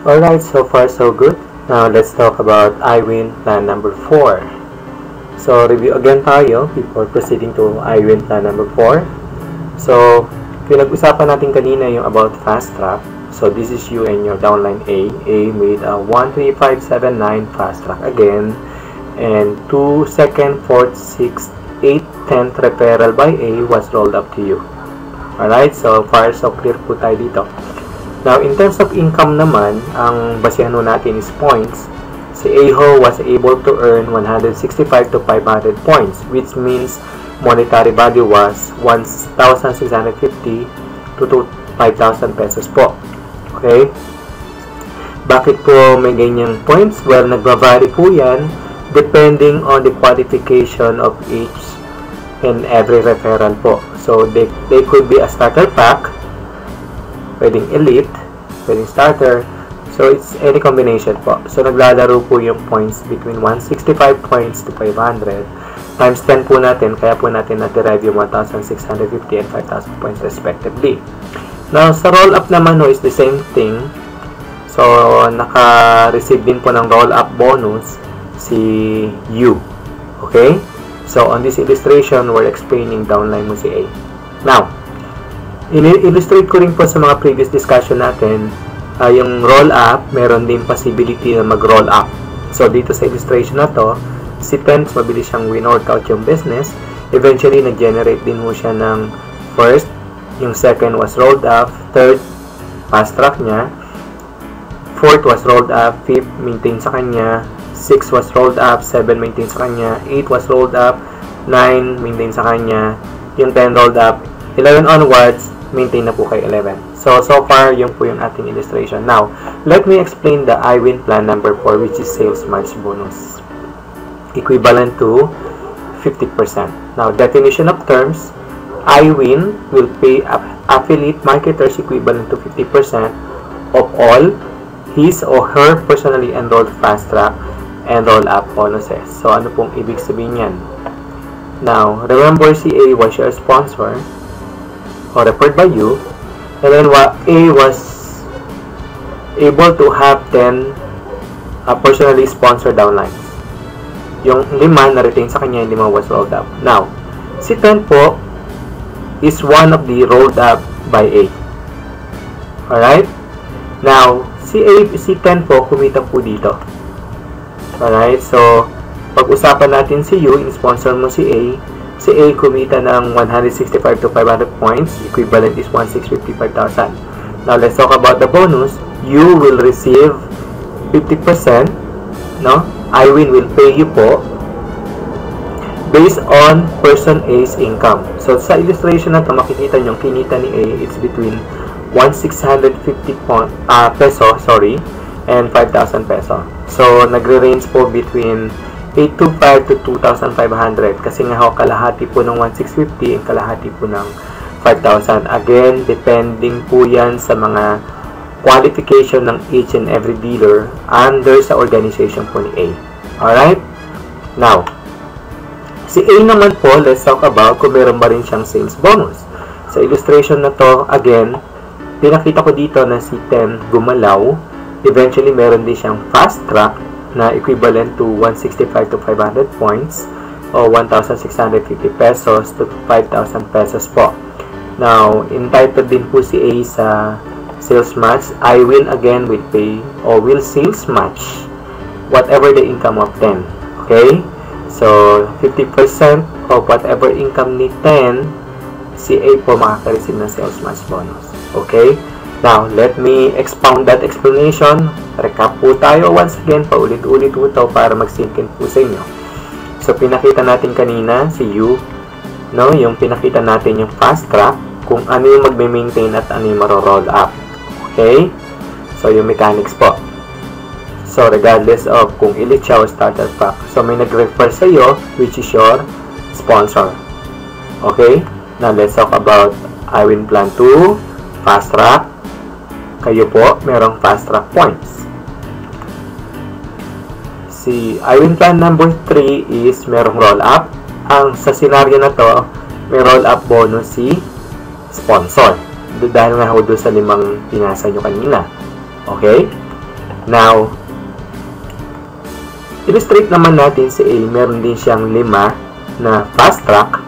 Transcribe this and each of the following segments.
Alright, so far so good. Now let's talk about iWin plan number 4. So review again tayo before proceeding to iWin plan number 4. So pinag-usapan natin kanina yung about fast track. So this is you and your downline A. A made a 13579 fast track again. And 2 second, 4th, 6th, 8th, 10th referral by A was rolled up to you. Alright, so far so clear po tayo dito. Now, in terms of income naman, ang basihan natin is points. Si AHO was able to earn 165 to 500 points, which means monetary value was 1,650 to 5,000 pesos po. Okay? Bakit po may ganyang points? Well, nagba-vary po yan depending on the qualification of each and every referral po. So, they could be a starter pack, pwedeng elite, pwedeng starter. So, it's any combination po. So, naglalaro po yung points between 165 points to 500 times 10 po natin. Kaya po natin na-derive yung 1,650 and 5,000 points respectively. Now, sa roll-up naman is the same thing. So, naka-receive din po ng roll-up bonus si U. Okay? So, on this illustration, we're explaining downline mo si A. Now, illustrate ko rin po sa mga previous discussion natin, yung roll up, meron din possibility na mag-roll up. So, dito sa illustration na to, si Tens, mabilis siyang win-work out yung business. Eventually, nag-generate din mo siya ng first, yung second was rolled up, third, fast track niya, fourth was rolled up, fifth, maintain sa kanya, 6 was rolled up, 7 maintain sa kanya, 8 was rolled up, 9 maintain sa kanya, yung 10 rolled up, 11 onwards, maintain na po kay 11. So far, yun po yung ating illustration. Now, let me explain the iWin plan number 4, which is sales match bonus. Equivalent to 50%. Now, definition of terms, iWin will pay affiliate marketers equivalent to 50% of all his or her personally enrolled fast track and roll up bonuses. So, ano pong ibig sabihin yan? Now, remember si A was your sponsor or referred by you, and then A was able to have 10 personally sponsored downlines. Yung 5 na-retain sa kanya, yung 5 was rolled up. Now, si 10 po is one of the rolled up by A. Alright? Now, si 10 po, kumita po dito. Alright? So, pag-usapan natin si U, in-sponsor mo si A kumita ng 165 to 500 points, equivalent is 1,655,000. Now, let's talk about the bonus. You will receive 50%, no? iWin will pay you po based on person A's income. So, sa illustration na ito, makikita nyo, kinita ni A, it's between 1,650 peso, and 5,000 peso. So, nagre-range po between 825 to 2,500 kasi nga kalahati po ng 1,650 and kalahati po ng 5,000. Again, depending po yan sa mga qualification ng each and every dealer under sa organization po ni A. Alright? Now, si A naman po, let's talk about kung meron ba rin siyang sales bonus. Sa illustration na to, again, pinakita ko dito na si 10 gumalaw. Eventually, meron din siyang fast track na equivalent to 165 to 500 points o 1,650 pesos to 5,000 pesos po. Now, entitled din po si A sa sales match. iWin again will pay or will sales match whatever the income of 10. Okay? So, 50% of whatever income ni 10, si A po makaka-receive ng sales match bonus. Okay? Now, let me expound that explanation. Recap po tayo once again, paulit-ulit po ito para mag-sync in po sa inyo. So, pinakita natin kanina si U, no? Yung pinakita natin yung fast track, kung ano yung magme-maintain at ano yung maro-roll up. Okay? So, yung mechanics po. So, regardless of kung elite siya o starter pack. So, may nag-refer sa iyo, which is your sponsor. Okay? Now, let's talk about iWin Plan 2, fast track. Kayo po, merong fast track points. Si iWin Plan number 3 is merong roll up. Ang sa scenario na to, may roll up bonus si sponsor. Dahil nga ho doon sa 5 pinasa nyo kanina. Okay? Now, illustrate naman natin si A. Meron din siyang 5 na fast track.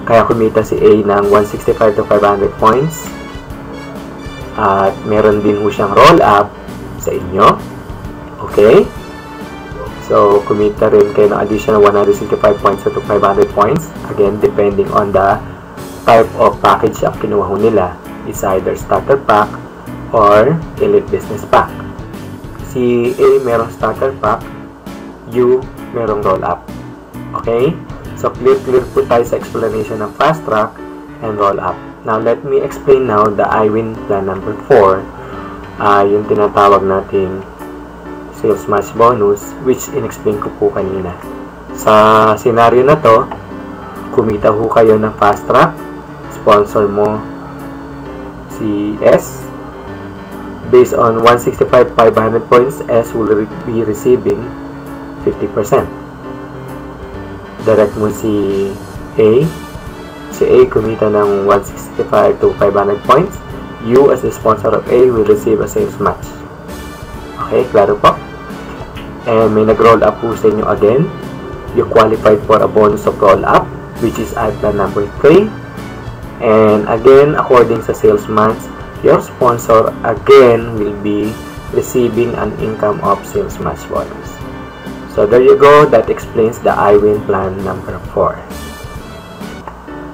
Kaya kumita si A ng 165 to 500 points. At meron din ho siyang roll up sa inyo. Okay? So, kumita rin kayo ng additional 165 points to 500 points. Again, depending on the type of package ang kinuha ho nila. It's either starter pack or elite business pack. Si A merong starter pack, U merong roll up. Okay? So, clear po tayo sa explanation ng fast track and roll up. Now, let me explain now the iWin plan number 4. Yung tinatawag nating sales match bonus, which in-explain ko po kanina. Sa scenario na to, kumita ho kayo ng fast track. Sponsor mo si S. Based on 165 500 points, S will be receiving 50%. Direct mo si A. Si A kumita ng 165 to 500 points. You as the sponsor of A will receive a sales match. Okay, klaro po? And may nag-roll up po sa inyo again. You qualified for a bonus of roll up, which is iPlan number 3. And again, according sa sales match, your sponsor again will be receiving an income of sales match bonus. So there you go, that explains the iWin plan number 4.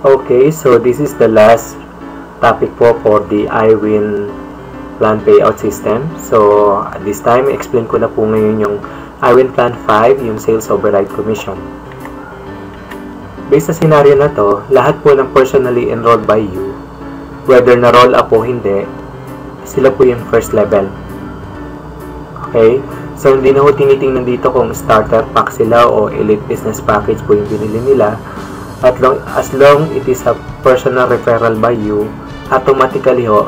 Okay, so this is the last topic po for the iWin plan payout system. So this time, explain ko na po ngayon yung iWin plan 5, yung sales override commission. Based sa scenario na to, lahat po ng personally enrolled by you, whether na roll up o hindi, sila po yung first level. Okay? So, hindi na ho tinitingnan dito kung starter pack sila o elite business package po yung binili nila. As long it is a personal referral by you, automatically ho,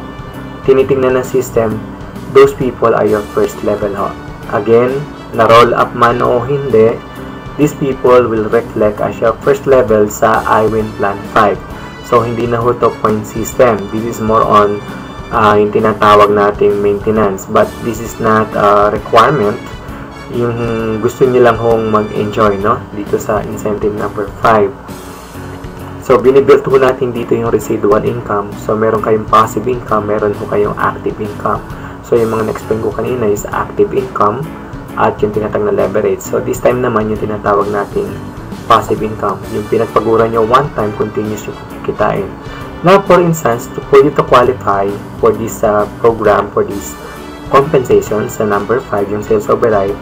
tinitingnan ng system, those people are your first level ho. Again, na-roll up man o hindi, these people will reflect as your first level sa iWin Plan 5. So, hindi na ho to point system. This is more on yung tinatawag nating maintenance. But this is not a requirement. Yung gusto nyo lang hong mag-enjoy, no? Dito sa incentive number 5. So, binibuild ho natin dito yung residual income. So, meron kayong passive income, meron ho kayong active income. So, yung mga na-explain ko kanina is active income at yung tinatawag na leverage. So, this time naman yung tinatawag nating passive income. Yung pinagpaguran nyo one time, continuous yung kikitain. Now, for instance, for you to qualify for this program, for this compensation sa number 5, yung sales override,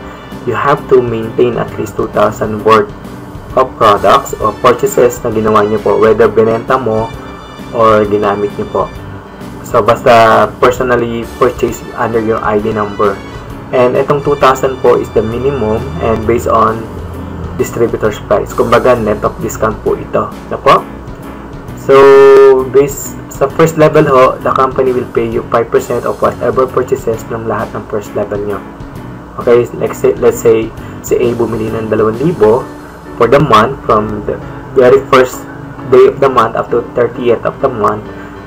you have to maintain at least 2,000 worth of products or purchases na ginawa nyo po, whether binenta mo or ginamit nyo po. So, basta personally purchase under your ID number. And itong 2,000 po is the minimum and based on distributor's price. Kumbaga, net of discount po ito. Na po? So, based sa first level ho, the company will pay you 5% of whatever purchases ng lahat ng first level nyo. Okay, let's say si A bumili ng 2,000 for the month from the very first day of the month up to 30th of the month.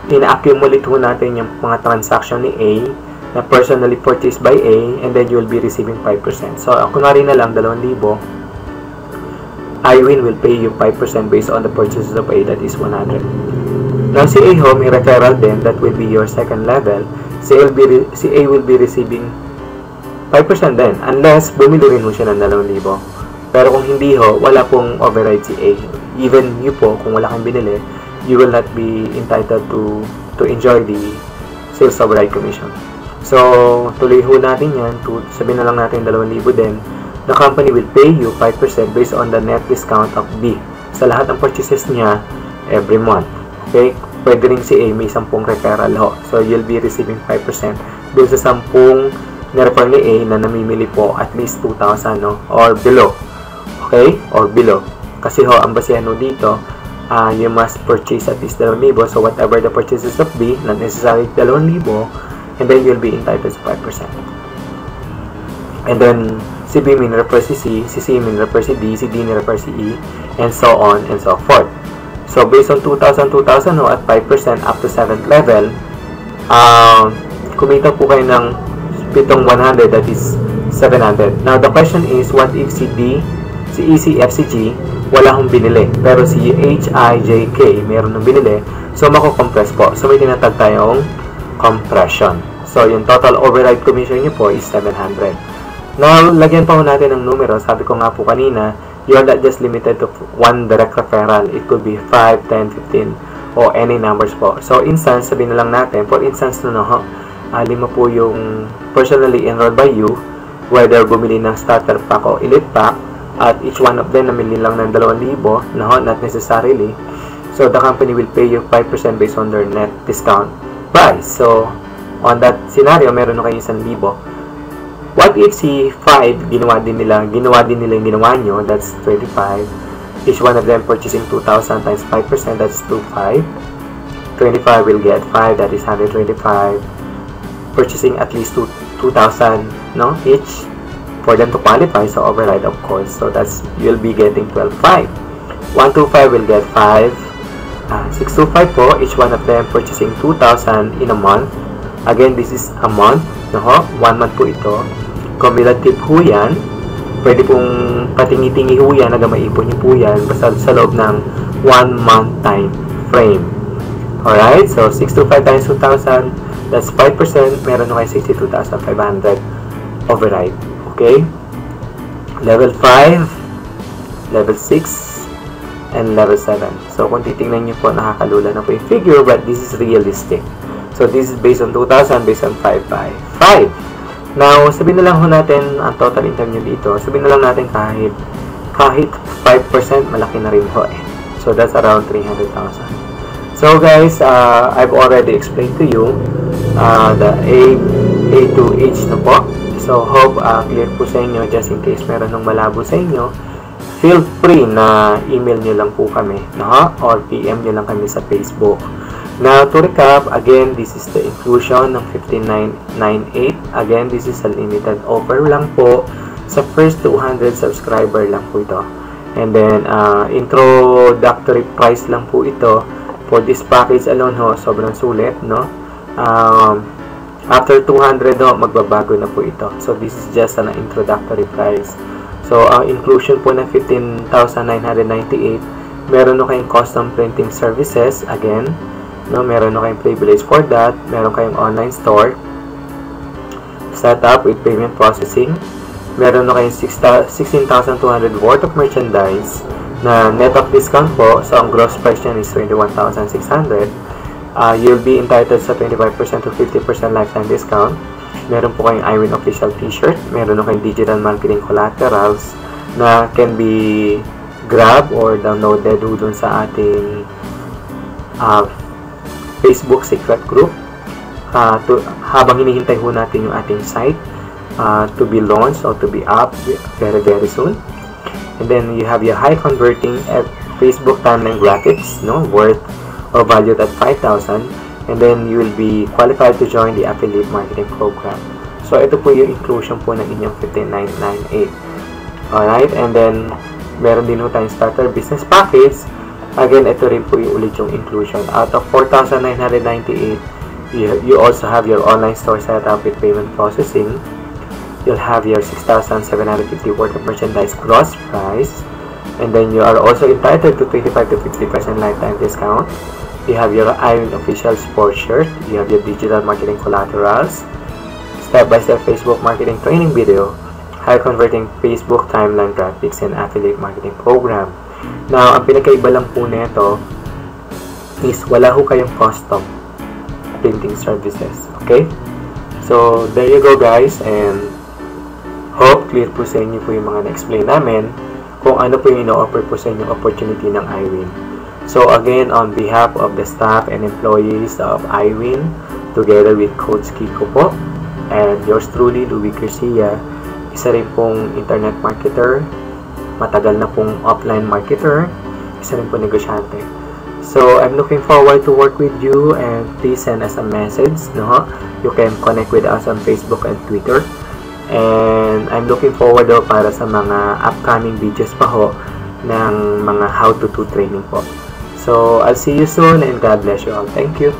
Ina-accumulate ho natin yung mga transaction ni A na personally purchased by A and then you will be receiving 5%. So, kunwari na lang 2,000, iWin will pay you 5% based on the purchases of A, that is 100. Now, si A ho, may referral din, that will be your second level. Si A will be receiving 5% din, unless bumili rin ho siya ng 2,000. Pero kung hindi ho, wala pong override si A. Even you po, kung wala kang binili, you will not be entitled to enjoy the sales override commission. So, tuloy ho natin yan, sabihin na lang natin 2,000 din. The company will pay you 5% based on the net discount of B sa lahat ng purchases niya every month. Okay? Pwede rin si A may 10 referral ho. So, you'll be receiving 5% doon sa 10 na-refer ni A na namimili po at least 2,000 no? Or below. Okay? Or below. Kasi ho, ang basehan ho dito, you must purchase at least 2,000. So, whatever the purchases of B, not necessarily 2,000, and then you'll be entitled to 5%. And then, si B may refer si C may refer si D may refer si E, and so on and so forth. So, based on 2,000 no, at 5% up to 7th level, kumita po kayo ng pitong 100, that is 700. Now, the question is, what if si D, si E, si F, si G, wala akong binili, pero si H, I, J, K, meron nang binili, so mako-compress po. So, may tinatag tayong compression. So, yung total override commission nyo po is 700. Now, lagyan pa po natin ng numero. Sabi ko nga po kanina, you are not just limited to one direct referral. It could be 5, 10, 15, or any numbers po. So, instance, sabihin na lang natin, for instance, 5 po yung personally enrolled by you, whether bumili ng starter pack o elite pack, at each one of them namili lang ng 2,000, not necessarily. So, the company will pay you 5% based on their net discount price. So, on that scenario, meron na kayo 1,000. What if si 5, ginawa din nila yung ginawa nyo, that's 25. Each one of them purchasing 2,000 times 5%, that's 25. 25 will get 5, that is 125. Purchasing at least 2,000, each for them to qualify, so override of course. So that's, you'll be getting 12,500. 125 will get 5. 625 po, each one of them purchasing 2,000 in a month. Again, this is a month, 1 month po ito. Cumulative po yan. Pwede pong patingi-tingi po yan, nagamaipon nyo po yan, basta sa loob ng 1 month time frame. Alright, so 625 times 2,000, that's 5%, meron na kayo 62,500 override. Okay? Level 5, level 6, and level 7. So, kung titingnan nyo po, nakakalula na po yung figure, but this is realistic. So, this is based on 2,000, based on 5 by 5. Now, sabihin na lang ho natin ang total income nyo dito. Sabihin na lang natin kahit 5%, malaki na rin ho eh. So, that's around 300,000. So, guys, I've already explained to you the A to H na po. So, hope clear po sa inyo. Just in case meron nung malabo sa inyo, feel free na email nyo lang po kami, or PM nyo lang kami sa Facebook. Now, to recap, again, this is the inclusion ng 15,998. Again, this is a limited offer lang po. Sa first 200 subscriber lang po ito. And then, introductory price lang po ito. For this package alone ho, sobrang sulit, after 200 ho, magbabago na po ito. So, this is just an introductory price. So, ang inclusion po ng 15,998, meron na kayong custom printing services, again, meron na kayong privilege for that, meron kayong online store, setup with payment processing, meron na kayong 16,200 worth of merchandise na net of discount po, so ang gross price niyan is 21,600. You'll be entitled sa 25% to 50% lifetime discount. Meron po kayong iWin official t-shirt, meron na kayong digital marketing collaterals na can be grabbed or downloaded dun sa ating Facebook secret group. Habang hinihintay ho natin yung ating site to be launched or to be up very very soon. And then you have your high converting Facebook timeline graphics, worth or valued at 5,000. And then you will be qualified to join the affiliate marketing program. So ito po yung inclusion po ng inyong 15,998. Alright, and then meron din ho tayong starter business package. Again, ito rin po yung ulit yung inclusion. Out of 4,998, you also have your online store setup with payment processing. You'll have your 6,750 worth of merchandise gross price. And then you are also entitled to 25 to 50% lifetime discount. You have your iWin official sports shirt. You have your digital marketing collaterals. Step-by-step Facebook marketing training video. High converting Facebook timeline graphics and affiliate marketing program. Now, ang pinakaiba lang po nito is wala ho kayong custom printing services. Okay? So, there you go guys, and hope clear po sa inyo po yung mga na-explain namin kung ano po yung ino-offer po sa inyong opportunity ng iWin. So, again, on behalf of the staff and employees of iWin, together with Coach Kiko po, and yours truly, Louie Garcia, isa rin pong internet marketer, matagal na pong offline marketer, isa rin pong negosyante. So, I'm looking forward to work with you, and please send us a message, You can connect with us on Facebook and Twitter. And I'm looking forward para sa mga upcoming videos pa ho ng mga how to do training po. So, I'll see you soon, and God bless you all. Thank you.